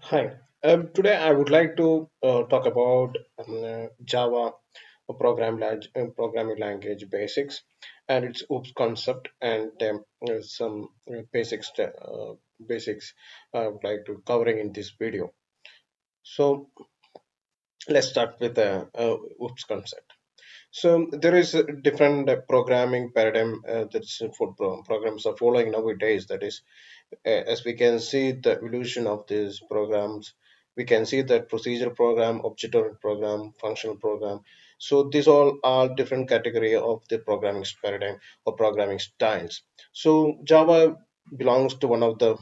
Hi. Today I would like to talk about Java programming language basics and its OOPS concept and some basics I would like to covering in this video. So let's start with the OOPS concept. So there is a different programming paradigm that's for programs are following nowadays. That is, as we can see the evolution of these programs, we can see that procedural program, object-oriented program, functional program. So these all are different category of the programming paradigm or programming styles. So Java belongs to one of the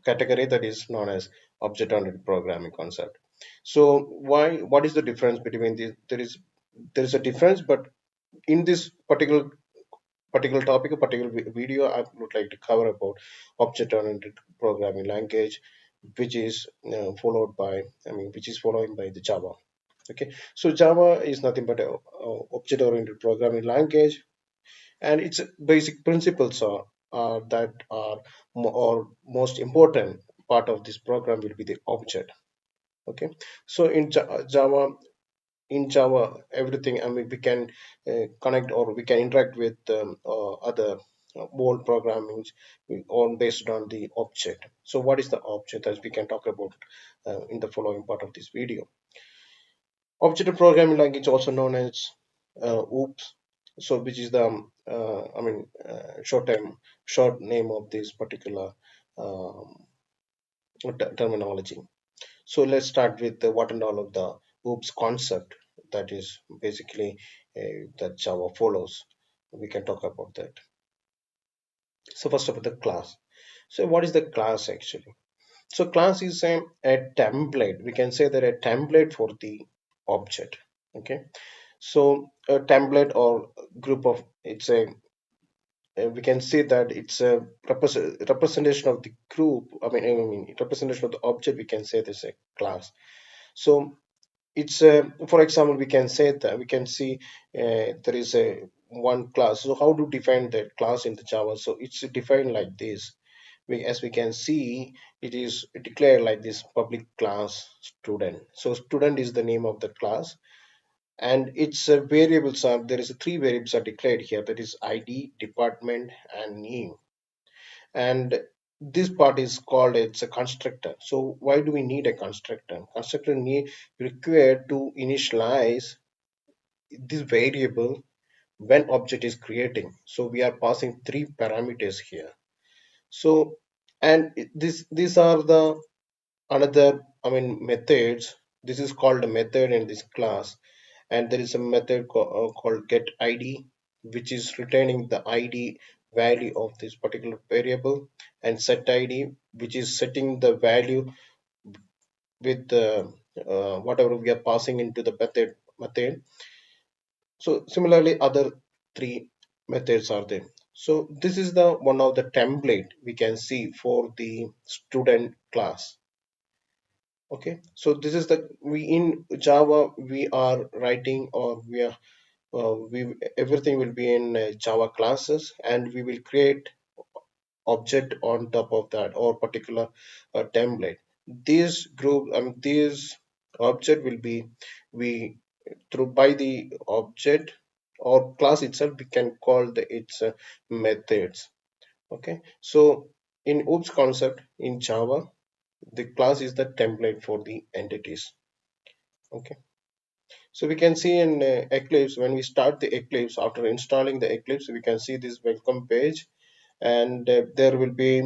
category that is known as object-oriented programming concept. So what is the difference between these? There is a difference, but in this particular topic, a particular video, I would like to cover about object-oriented programming language, which is which is following by the Java. Okay, so Java is nothing but a object-oriented programming language, and its basic principles are that are or most important part of this program will be the object. Okay, so Java, everything, we can connect or we can interact with other world programming on based on the object. So what is the object, as we can talk about in the following part of this video. Object programming language, also known as OOPS, so which is the short name of this particular um, terminology. So let's start with what and all of the OOPS concept that is basically that Java follows. We can talk about that. So first of all, the class. So what is the class actually? So class is a template. We can say that a template for the object. Okay. So a template or group of we can say that it's a representation of the group. I mean representation of the object. We can say this a class. So it's for example, we can say that we can see there is a one class. So how to define that class in the Java? So it's defined like this. As we can see, it is declared like this: public class student. So student is the name of the class, and its variables are, there is three variables are declared here, that is ID, department, and name. And this part is called, it's a constructor. So why do we need a constructor? Constructor need required to initialize this variable when object is creating. So we are passing three parameters here. So and these are the another, methods. This is called a method in this class, and there is a method called get id, which is returning the id value of this particular variable, and set id, which is setting the value with whatever we are passing into the method. So similarly, other three methods are there. So this is the one of the template we can see for the student class. Okay, so this is the, we in Java we are writing, or we everything will be in Java classes, and we will create object on top of that or particular template. This group, this object will be, we through by the object or class itself, we can call its methods. Okay, so in OOPS concept in Java, the class is the template for the entities. Okay, so we can see in Eclipse, when we start the Eclipse, after installing the Eclipse, we can see this welcome page, and there will be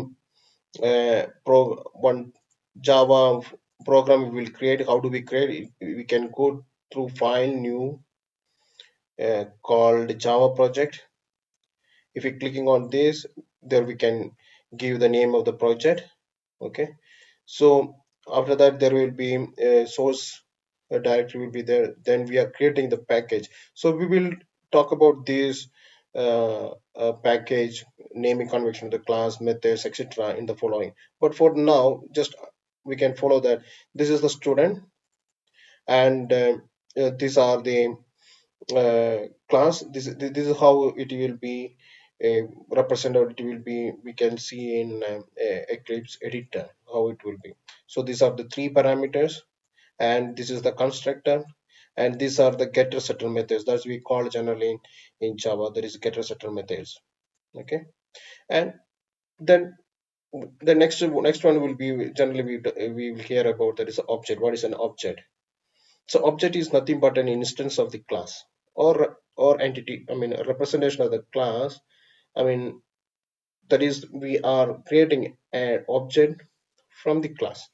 one Java program we will create. How do we create it? We can go through file new, called Java project. If we clicking on this, there we can give the name of the project. Okay, so after that there will be a source, a directory will be there, then we are creating the package. So we will talk about this package, naming convention of the class, methods, etc. in the following, but for now just we can follow that. This is the student, and these are the class. This is how it will be a representative will be, we can see in Eclipse editor how it will be. So these are the three parameters, and this is the constructor, and these are the getter setter methods that we call generally in Java. There is getter setter methods. Okay, and then the next one will be generally we will hear about, that is object. What is an object? So object is nothing but an instance of the class or entity. I mean, a representation of the class. I mean, that is, we are creating an object from the class.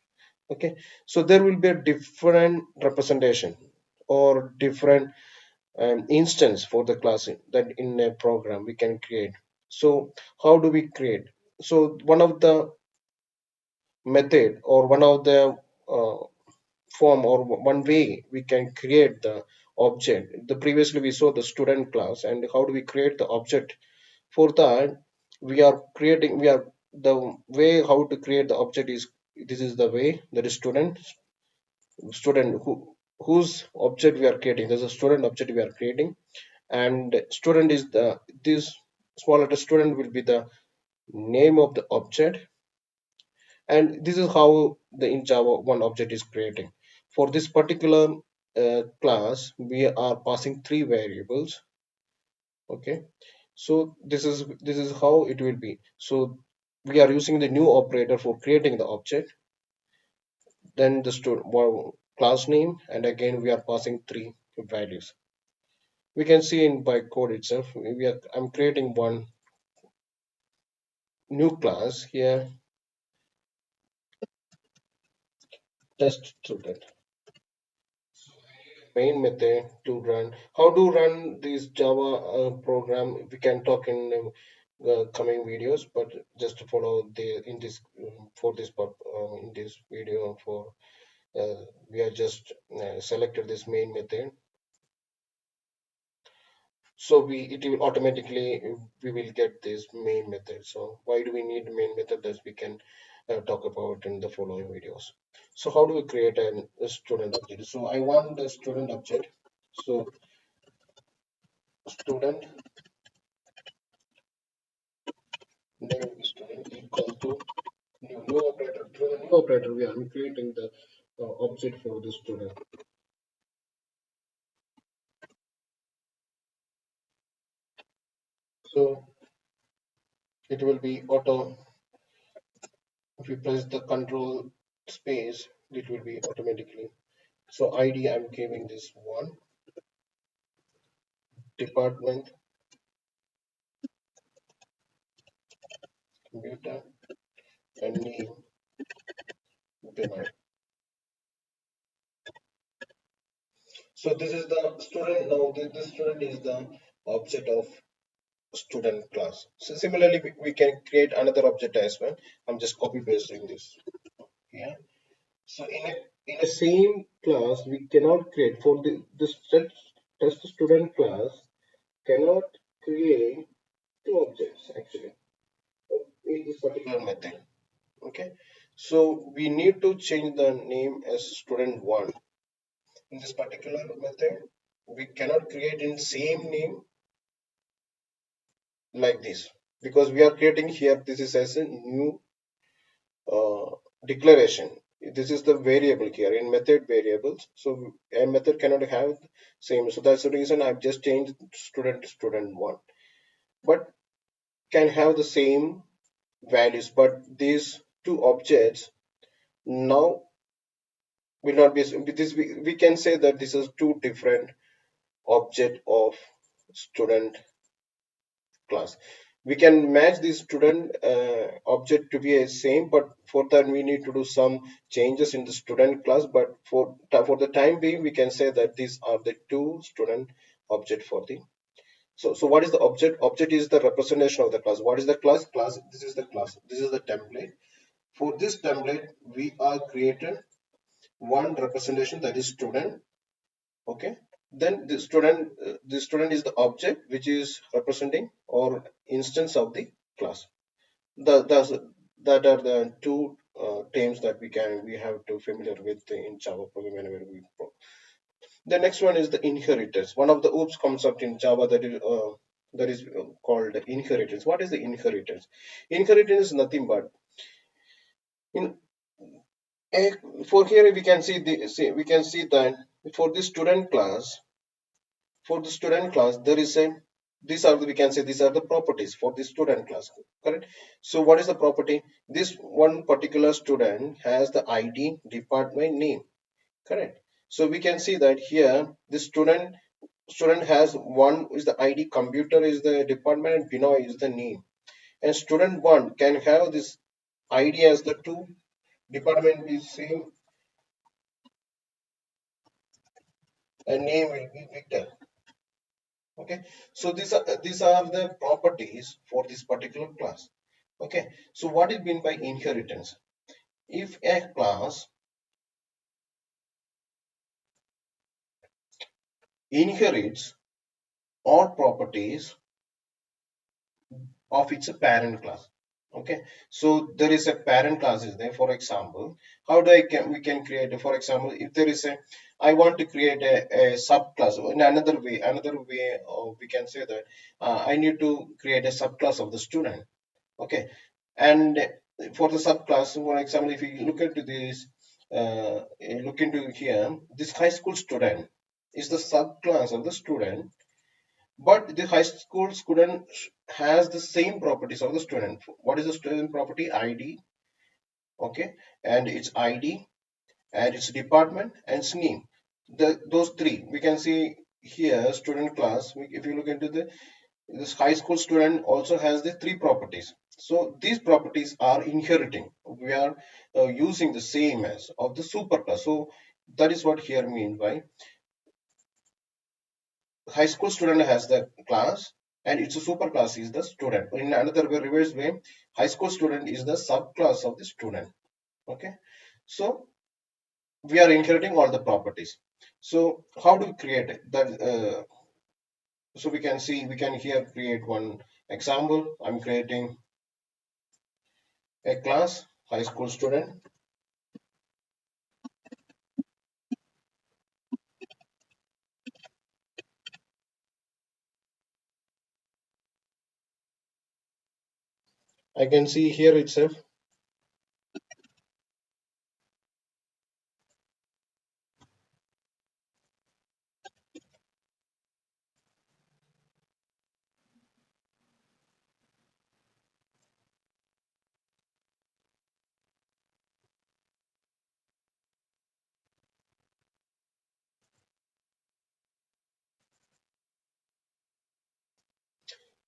Okay, so there will be a different representation or different instance for the class that in a program we can create. So how do we create? So one of the method or one of the uh, form or one way we can create the object, the previously we saw the student class, and how do we create the object? For that, we are the way how to create the object is, this is the way, that is student whose object we are creating. There's a student object we are creating, and student is the, this small letter student will be the name of the object, and this is how the in Java one object is creating. For this particular class, we are passing three variables. Okay, so this is how it will be. So we are using the new operator for creating the object, then the class name, and again we are passing three values. We can see in by code itself. I'm creating one new class here, test student. Main method to run. How to run this Java program? We can talk in coming videos, but just to follow the in this for this in this video for we are just selected this main method. So we it will automatically we will get this main method. So why do we need main method? That we can talk about in the following videos. So how do we create a student object? So I want the student object. So student name student equal to new operator. Through the new operator, we are creating the object for the student. So it will be auto. If you press the control space, it will be automatically. So ID, I'm giving this one, department, computer, and name, Binoy. So this is the student. Now this student is the object of student class. So similarly, we can create another object as well. I'm just copy pasting this here. So in a same class, we cannot create for this test student class cannot create two objects actually in this particular method. Okay, so we need to change the name as student one. In this particular method, we cannot create in same name like this, because we are creating here. This is as a new uh, declaration. This is the variable here in method variables. So a method cannot have same. So that's the reason I've just changed student to student one, but can have the same values. But these two objects now will not be this. We can say that this is two different object of student class. We can match the student object to be a same, but for that we need to do some changes in the student class. But for the time being, we can say that these are the two student object for the. So what is the object? Object is the representation of the class. What is the class? Class. This is the class. This is the template. For this template, we are created one representation, that is student. Okay, then the student is the object which is representing or instance of the class. Thus, that are the two terms that we have to familiar with in Java programming whenever we the next one is the inheritance. One of the oops concept in Java, that is that is called inheritance. What is the inheritance? Inheritance is nothing but in a, for here we can we can see that for the student class, there is a, these are the, we can say these are the properties for the student class, correct? So what is the property? This one particular student has the ID, department, name, correct? So we can see that here the student has one is the ID, computer is the department, and Binoy is the name. And student one can have this ID as the two, department is same, and name will be Victor. Okay, so these are the properties for this particular class. Okay, so what is meant by inheritance? If a class inherits all properties of its parent class. Okay, so there is a parent class is there. For example, how do I can we can create for example, if there is a, I want to create a subclass in another way we can say that I need to create a subclass of the student. Okay, and for the subclass, for example, if you look into this, look into here, this high school student is the subclass of the student, but the high school student has the same properties of the student. What is the student property? ID, okay, and its ID and its department and its name. Those three we can see here. Student class. If you look into this high school student also has the three properties. So these properties are inheriting. We are using the same as of the superclass. So that is what here mean by high school student has the class and its superclass is the student. In another way, reverse way, high school student is the subclass of the student. Okay, so we are inheriting all the properties. So how do we create it? That so we can see we can here create one example. I'm creating a class high school student. I can see here itself.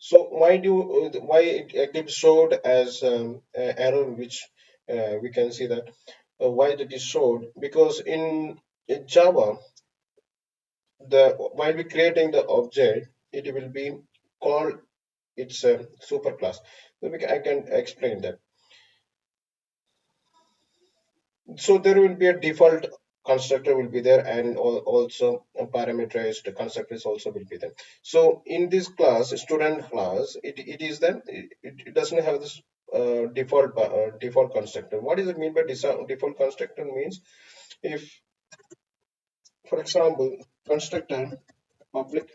So why it gets showed as error, which we can see that why it is showed because in Java, the while we creating the object, it will be called its superclass. So I can explain that. So there will be a default constructor will be there, and also a parameterized constructors also will be there. So in this class, student class, it is then it doesn't have this default constructor. What does it mean by default constructor? Means if, for example, constructor public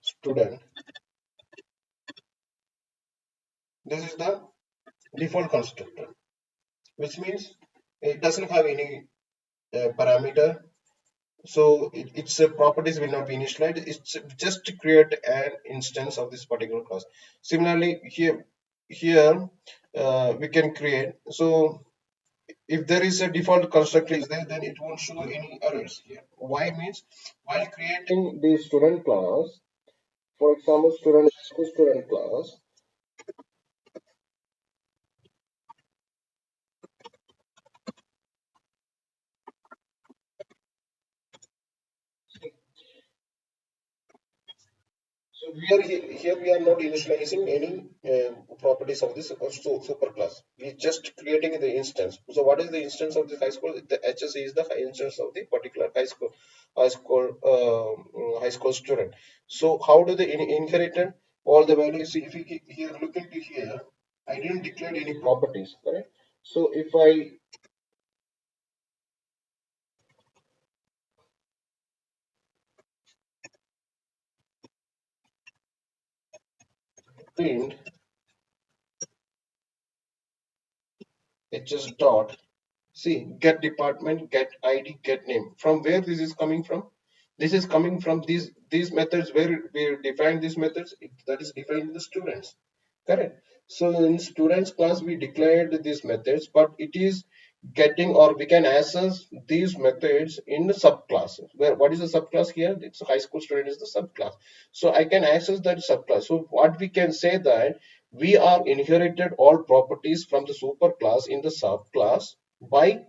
student, this is the default constructor, which means it doesn't have any parameter. So its properties will not be initialized. It's just to create an instance of this particular class. Similarly, here we can create. So if there is a default constructor is there, then it won't show any errors here. Why means while creating the student class, for example, student class. So here we are not initializing any properties of this superclass. We just creating the instance. So what is the instance of the high school? The HSE is the high instance of the particular high school student. So how do they inherit all the values? If you here look into here, I didn't declare any properties, correct? So if I print hs dot. See, get department, get ID, get name. From where this is coming from? This is coming from these methods where we define these methods. That is defined in the students. Correct. So in students class we declared these methods, but it is getting, or we can access these methods in the subclass. Where what is the subclass here? It's a high school student is the subclass. So I can access that subclass. So what we can say that we are inherited all properties from the superclass in the subclass by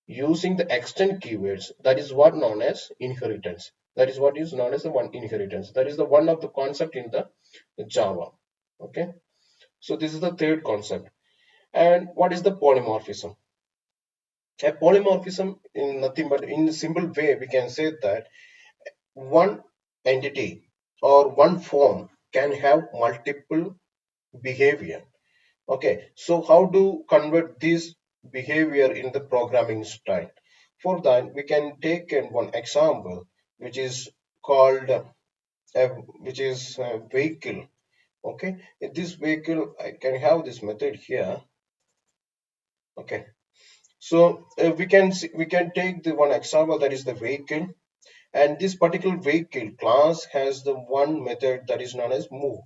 using the extend keywords. That is what known as inheritance. That is what is known as the one inheritance. That is the one of the concept in the Java. Okay. So this is the third concept. And what is the polymorphism? A polymorphism in nothing but in a simple way we can say that one entity or one form can have multiple behavior. Okay, so how to convert this behavior in the programming style? For that, we can take one example, which is called which is a vehicle. Okay, in this vehicle, I can have this method here. Okay, so we can take the one example that is the vehicle, and this particular vehicle class has the one method that is known as move.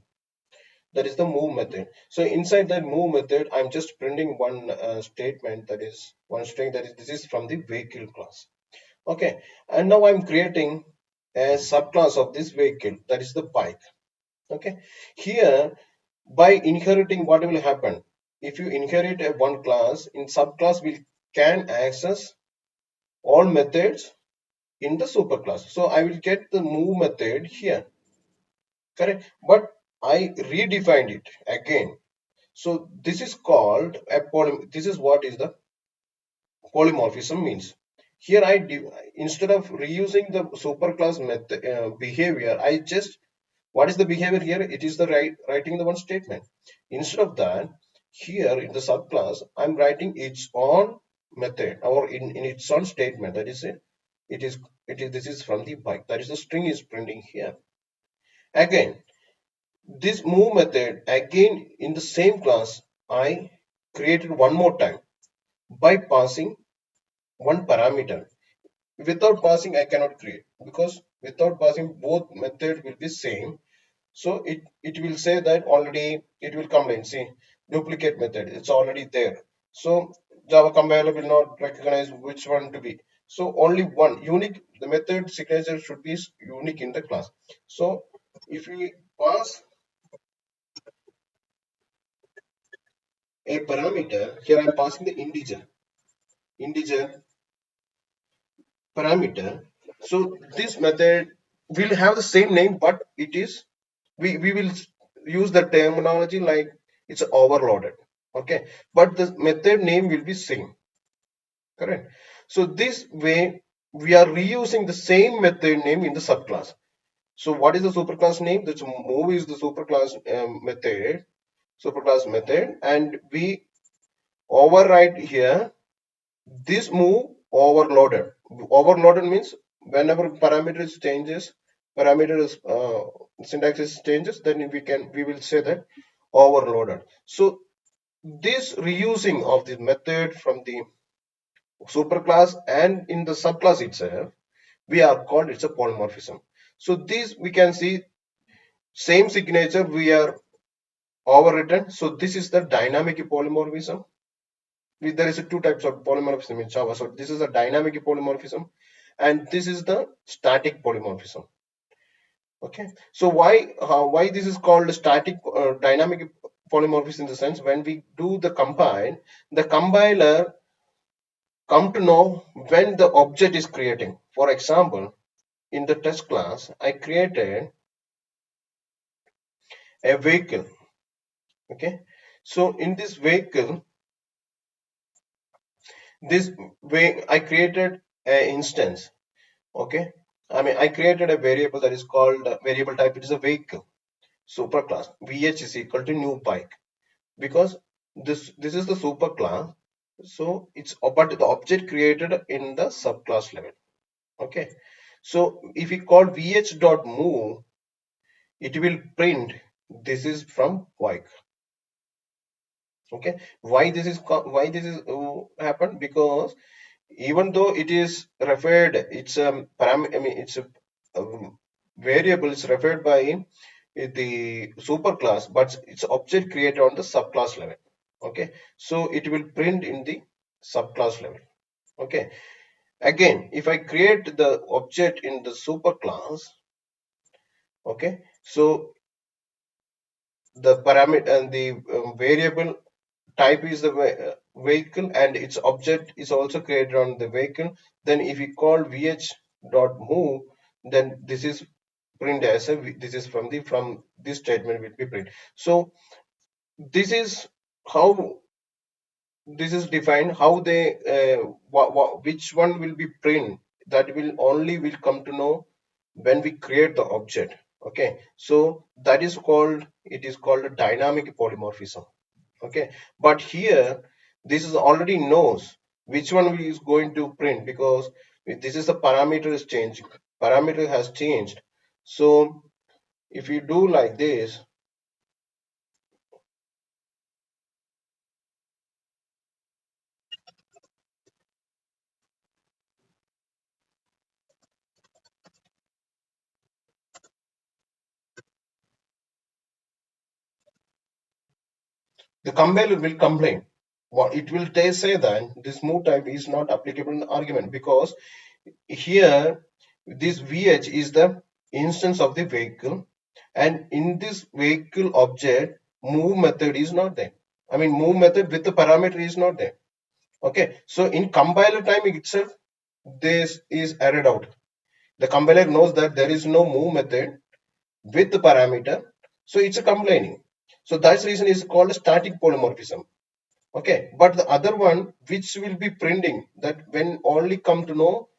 That is the move method. So inside that move method, I'm just printing one statement, that is one string, that is this is from the vehicle class. Okay, and now I'm creating a subclass of this vehicle, that is the bike. Okay, here by inheriting, what will happen? If you inherit a one class, in subclass we can access all methods in the superclass. So I will get the move method here, correct? But I redefined it again. So this is called a this is what is the polymorphism means. Here instead of reusing the superclass method behavior, I just, what is the behavior here? It is the writing the one statement. Instead of that, here in the subclass, I'm writing its own method, or in its own statement. That is it. It is this is from the bike. That is the string is printing here. Again, this move method again in the same class I created one more time by passing one parameter. Without passing I cannot create, because without passing both method will be same. So it will say that already, it will complain. See, duplicate method, it's already there. So Java compiler will not recognize which one to be. So only one unique, the method signature should be unique in the class. So if we pass a parameter, here I'm passing the integer parameter. So this method will have the same name, but it is, we will use the terminology like it's overloaded. Okay, but the method name will be same, correct? So this way we are reusing the same method name in the subclass. So what is the superclass name? The move is the superclass superclass method, and we override here this move overloaded. Overloaded means whenever parameters changes, parameters syntax is changes, then we will say that overloaded. So this reusing of the method from the superclass and in the subclass itself, we are called, it's a polymorphism. So this we can see same signature we are overwritten. So this is the dynamic polymorphism. There is two types of polymorphism in Java. So this is a dynamic polymorphism, and this is the static polymorphism. Okay. So why this is called static dynamic polymorphism, in the sense when we do the compiler come to know when the object is creating. For example, in the test class, I created a vehicle. Okay. So in this vehicle, this way I created an instance. Okay, I mean I created a variable that is called variable type. It is a vehicle superclass. VH is equal to new bike, because this is the superclass. So it's, but the object created in the subclass level. Okay, so if we call vh dot move, it will print This is from vehicle. Okay, why this is happened? Because even though it is referred, it's a I mean, it's a variable is referred by the superclass, but it's object created on the subclass level. Okay, so it will print in the subclass level. Okay, again, if I create the object in the superclass, okay, so the parameter and the variable type is the vehicle, and its object is also created on the vehicle. Then if we call vh dot move, then this is print as a this is from this statement will be print. So this is how this is defined, how they which one will be print, that will only will come to know when we create the object. Okay, so that is called, it is called a dynamic polymorphism. Okay, but here this is already knows which one is going to print, because this is the parameter is changing, parameter has changed. So if you do like this, the compiler will complain. What it will say that this move type is not applicable in the argument, because here this vh is the instance of the vehicle, and in this vehicle object move method is not there. I mean, move method with the parameter is not there. Okay, so in compiler time itself, this is errored out. The compiler knows that there is no move method with the parameter, so it's a complaining. So that's the reason is called static polymorphism. Okay, but the other one which will be printing, that when only come to know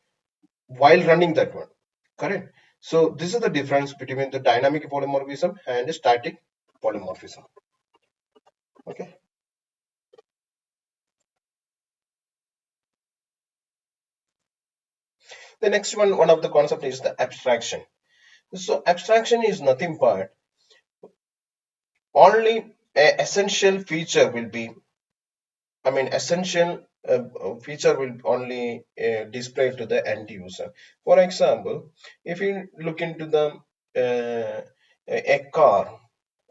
while running that one. Correct. So this is the difference between the dynamic polymorphism and static polymorphism. Okay. The next one of the concept is the abstraction. So abstraction is nothing but only a essential feature will be, I mean, essential feature will only display to the end user. For example, if you look into the a car,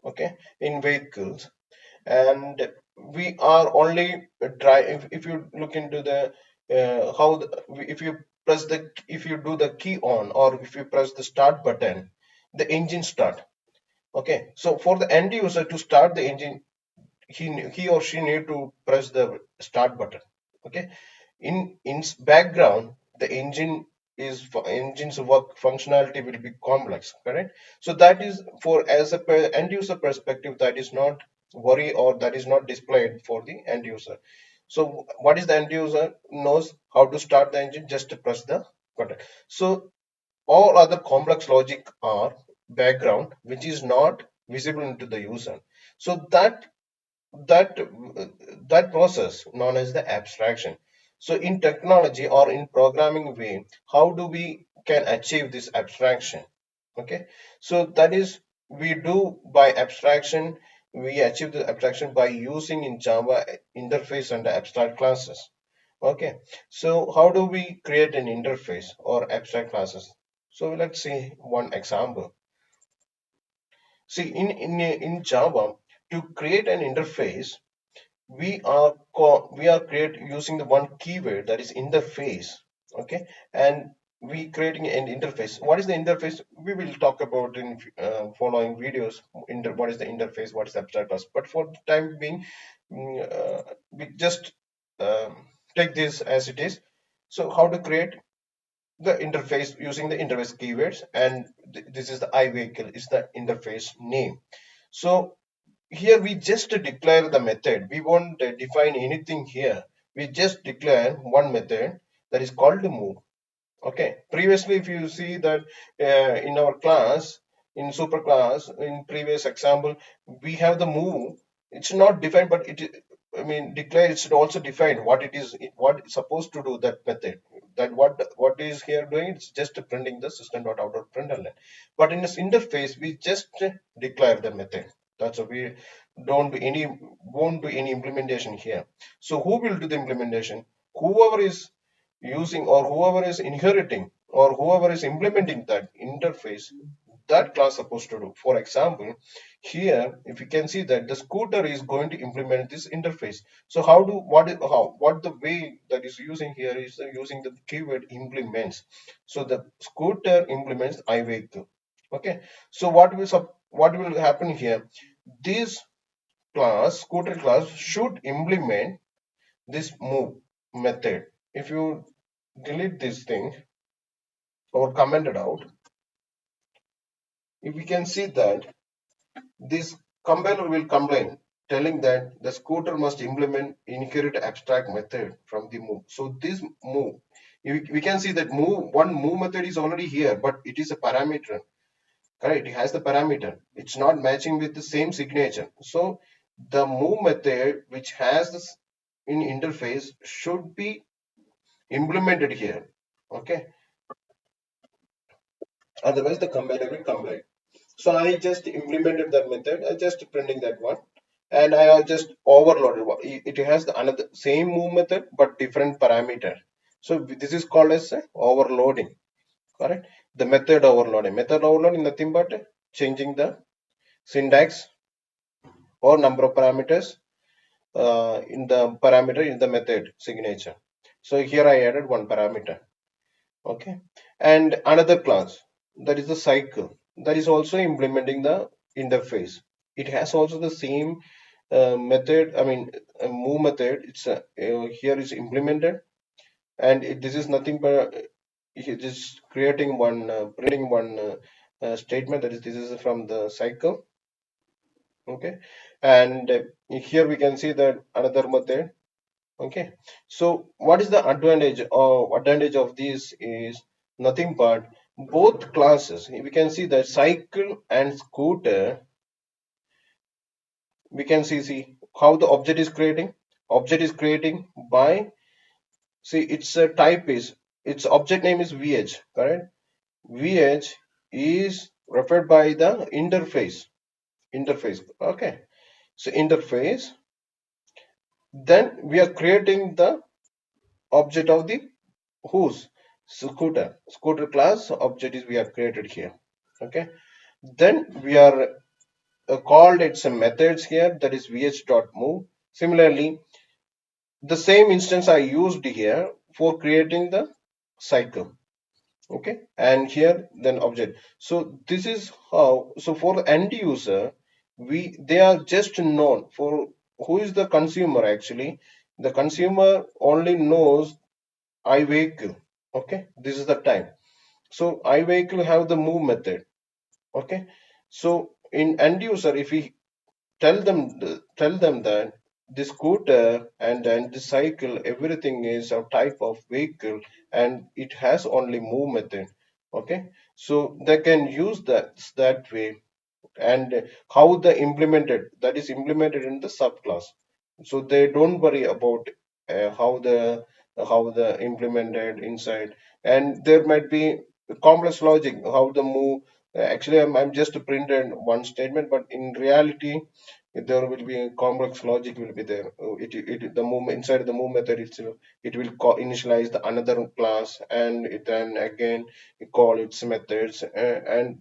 okay, in vehicles, and we are only try if you look into the how if you press the, if you do the key on, or if you press the start button, the engine start. Okay, so for the end user to start the engine, he or she need to press the start button. Okay, in background the engine's work functionality will be complex. Correct. So that is for, as a end user perspective, that is not worry, or that is not displayed for the end user. So what is the end user knows how to start the engine, just to press the button. So all other complex logic are background, which is not visible into the user. So that that process known as the abstraction. So in technology or in programming way, how do we can achieve this abstraction? Okay, so that is, we do by abstraction, we achieve the abstraction by using in Java interface and abstract classes. Okay, so how do we create an interface or abstract classes? So let's see one example. See, in Java, to create an interface, we are create using the one keyword, that is interface. Okay, and we creating an interface. What is the interface? We will talk about in following videos. What is the interface? What is the abstract class? But for the time being, we just um, take this as it is. So how to create the interface using the interface keywords, and this is the I vehicle is the interface name. So here we just declare the method. We won't define anything here. We just declare one method that is called move. Okay, previously if you see that in our class, in super class, in previous example, we have the move. It's not defined, but it, I mean, declare, it's also defined what it is, what it's supposed to do, that method. That what is here doing, it's just printing the system.out.println. But in this interface we just declare the method. That's why we don't do any won't do any implementation here. So who will do the implementation? Whoever is using, or whoever is inheriting, or whoever is implementing that interface, that class supposed to do. For example, here if you can see that the scooter is going to implement this interface. So what the way that is using here is using the keyword implements. So the scooter implements iVehicle. Okay, so what will happen here? This class, scooter class, should implement this move method. If you delete this thing or comment it out, if we can see that this compiler will complain, telling that the scooter must implement inherit abstract method from the move. So this move, we can see that one move method is already here, but it is a parameter. Correct? It has the parameter. It's not matching with the same signature. So the move method, which has this in interface, should be implemented here. Okay. Otherwise, the compiler will complain. So I just implemented that method. I just printing that one, and I have just overloaded. It has the another same move method but different parameter. So this is called as overloading. Correct? The method overloading. Method overloading nothing but changing the syntax or number of parameters in the parameter in the method signature. So here I added one parameter. Okay, and another class, that is the cycle, that is also implementing the interface. It has also the same method, I mean move method. It's here is implemented, and this is nothing but just creating one statement, that is this is from the cycle. Okay, and here we can see that another method. Okay, so what is the advantage of this is nothing but both classes. We can see that cycle and scooter. We can see how the object is creating. Object is creating by, see, its type is, its object name is VH. Correct? VH is referred by the interface. Interface. Okay. So interface. Then we are creating the object of the whose scooter class object is we have created here. Okay, then we are called its methods here, that is vh.move. Similarly, the same instance I used here for creating the cycle. Okay, and here then object. So this is how, so for the end user, they are just known for who is the consumer. Actually the consumer only knows iVehicle. Okay, this is the time. So iVehicle have the move method. Okay, so in end user, if we tell them that the scooter and then the cycle, everything is a type of vehicle and it has only move method. Okay, so they can use that way. And how the implemented, that is implemented in the subclass, so they don't worry about how the implemented inside. And there might be complex logic how the move. Actually I'm just printed one statement, but in reality there will be a complex logic will be there. The move inside the move method itself, it will initialize the another class, and then again call its methods, and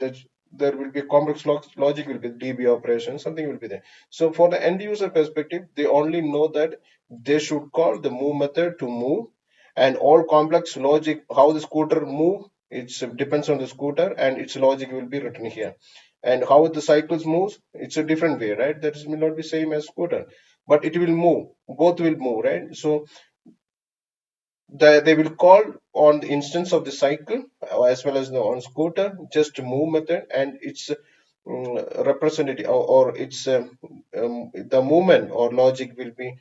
there will be complex logic will be DB operation, something will be there. So for the end user perspective, they only know that they should call the move method to move, and all complex logic how the scooter move, it depends on the scooter and its logic will be written here. And how the cycles moves, it's a different way, right? That will not be same as scooter, but it will move, both will move, right? So they will call on the instance of the cycle as well as the on scooter just move method, and its representative, or its the movement or logic will be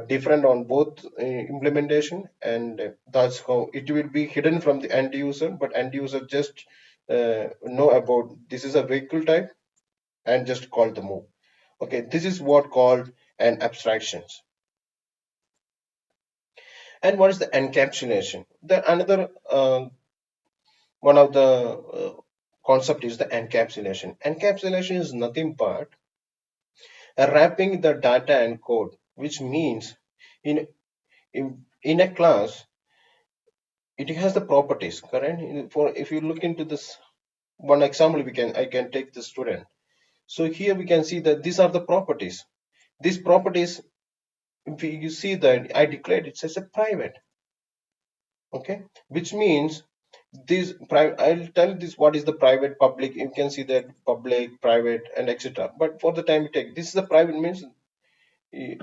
different on both implementation. And that's how it will be hidden from the end user, but end user just know about this is a vehicle type and just call the move. Okay, this is what called an abstractions. And what is the encapsulation? The another one of the concept is the encapsulation. Encapsulation is nothing but wrapping the data and code, which means in in a class it has the properties, correct? For if you look into this one example, I can take the student. So here we can see that these are the properties. These properties, if you see that I declared it as a private, okay, which means this private, I'll tell this what is the private, public. You can see that public, private, and etc. But for the time we take, this is the private means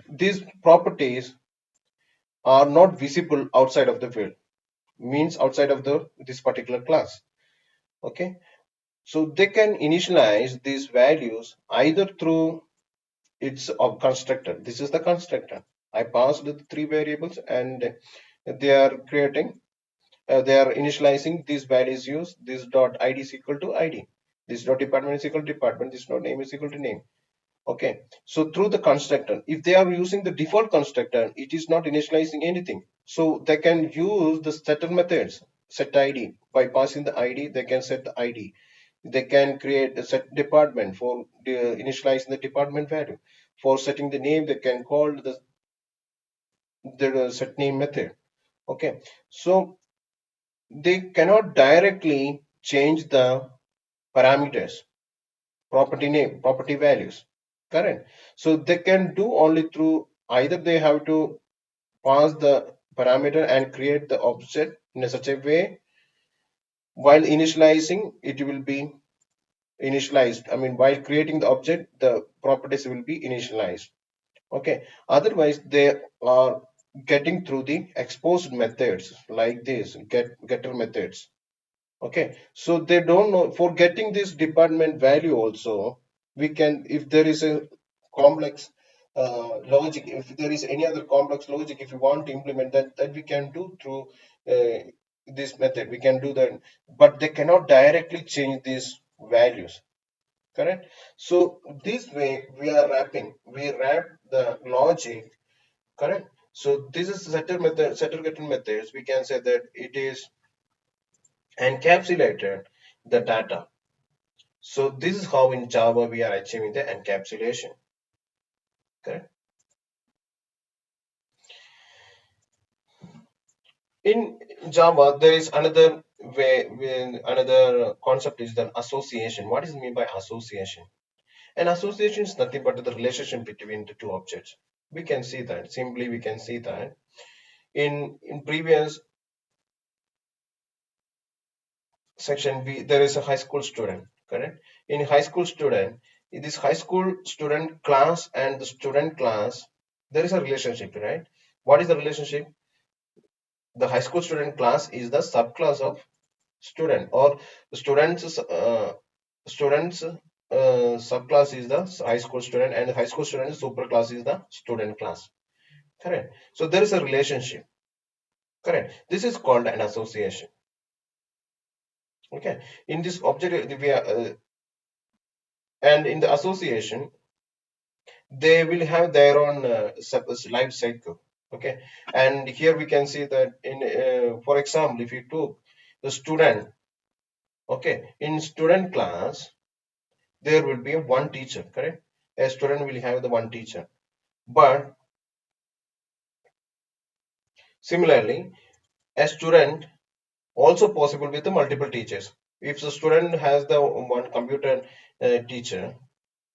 these properties are not visible outside of the field, means outside of the this particular class. Okay, so they can initialize these values either through its of constructor. This is the constructor. I passed the three variables and they are creating, they are initializing these values. Use this dot id is equal to id, this dot department is equal to department, this dot name is equal to name. Okay, so through the constructor, if they are using the default constructor, it is not initializing anything. So they can use the setter methods, set id. By passing the id, they can set the id. They can create a set department for initializing the department value. For setting the name, they can call the set name method. Okay, so they cannot directly change the parameters, property name, property values, correct? So they can do only through either they have to pass the parameter and create the object in a such a way while initializing it will be initialized. I mean, while creating the object, the properties will be initialized. Okay. Otherwise, they are getting through the exposed methods like this getter methods. Okay, so they don't know. For getting this department value also, we can, if there is a complex logic, if there is any other complex logic, if you want to implement that we can do through this method, we can do that, but they cannot directly change these values, correct? So this way we wrap the logic, correct? So this is setter method, setter getter methods. We can say that it is encapsulated the data. So this is how in Java we are achieving the encapsulation. Correct? In Java, there is another way, another concept is the association. What is mean by association? An association is nothing but the relationship between the two objects. We can see that. Simply, we can see that in previous section, there is a high school student. Correct? In high school student, in this high school student class and the student class, there is a relationship, right? What is the relationship? The high school student class is the subclass of student, or students subclass is the high school student, and high school student superclass is the student class, correct? So there is a relationship, correct? This is called an association. Okay, in this object we are and in the association they will have their own life cycle. Okay, and here we can see that in for example, if you took the student. Okay, in student class, there will be one teacher, correct? A student will have the one teacher. But similarly, a student also possible with the multiple teachers. If the student has the one computer teacher,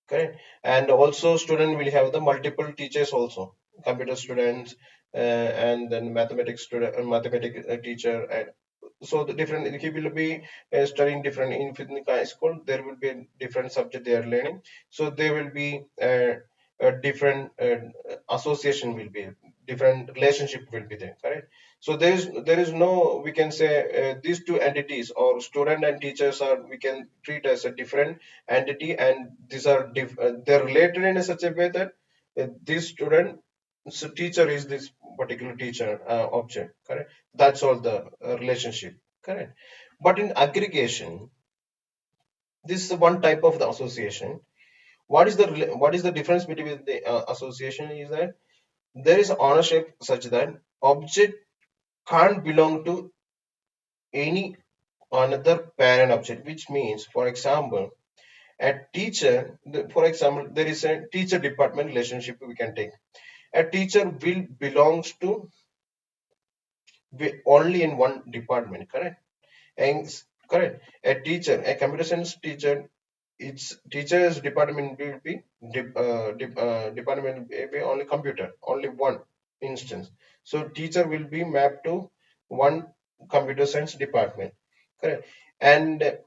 correct, and also student will have the multiple teachers also, computer students, and then mathematics student, mathematics teacher, and so the different, he will be studying different in high school. There will be a different subject they are learning, so there will be a different association will be, different relationship will be there, correct? So there is no, we can say these two entities or student and teachers are, we can treat as a different entity, and these are they're related in a such a way that this student, so teacher is this particular teacher object, correct? That's all the relationship, correct? But in aggregation, this is one type of the association. What is the difference between the association is that there is ownership such that object can't belong to any another parent object, which means, for example, a teacher, for example, there is a teacher department relationship we can take. A teacher will belongs to only in one department, correct? And correct. A teacher, a computer science teacher, its teacher's department will be department will be only computer, only one instance. So teacher will be mapped to one computer science department, correct? And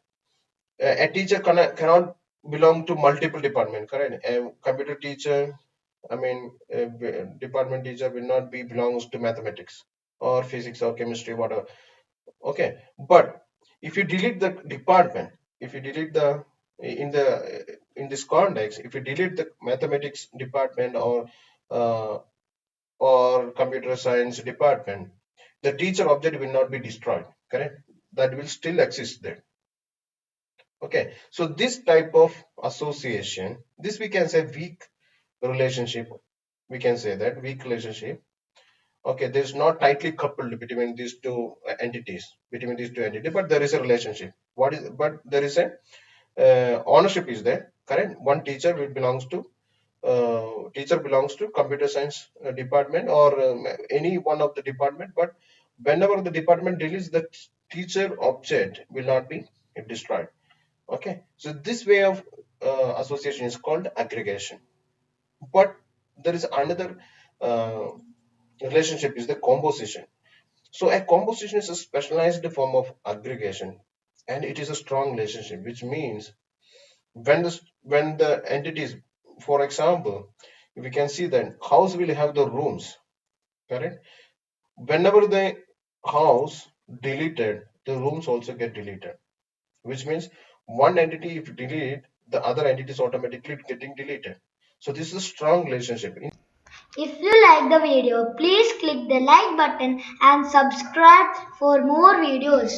a teacher cannot belong to multiple department, correct? A computer teacher, I mean, department teacher will not be belongs to mathematics or physics or chemistry, whatever. Okay, but if you delete the department, if you delete the in this context, if you delete the mathematics department uh, or computer science department, the teacher object will not be destroyed. Correct? That will still exist there. Okay, so this type of association, this we can say weak relationship. We can say that weak relationship. Okay, there's not tightly coupled between these two entities, but there is a relationship. What is? But there is a ownership is there. Correct. One teacher will belongs to computer science department or any one of the department. But whenever the department deletes, the teacher object will not be destroyed. Okay. So this way of association is called aggregation. But there is another uh, relationship is the composition. So a composition is a specialized form of aggregation, and it is a strong relationship, which means when the entities, for example, we can see that house will have the rooms, correct? Whenever the house deleted, the rooms also get deleted, which means one entity if you delete, the other entity is automatically getting deleted. So this is a strong relationship. If you like the video, please click the like button and subscribe for more videos.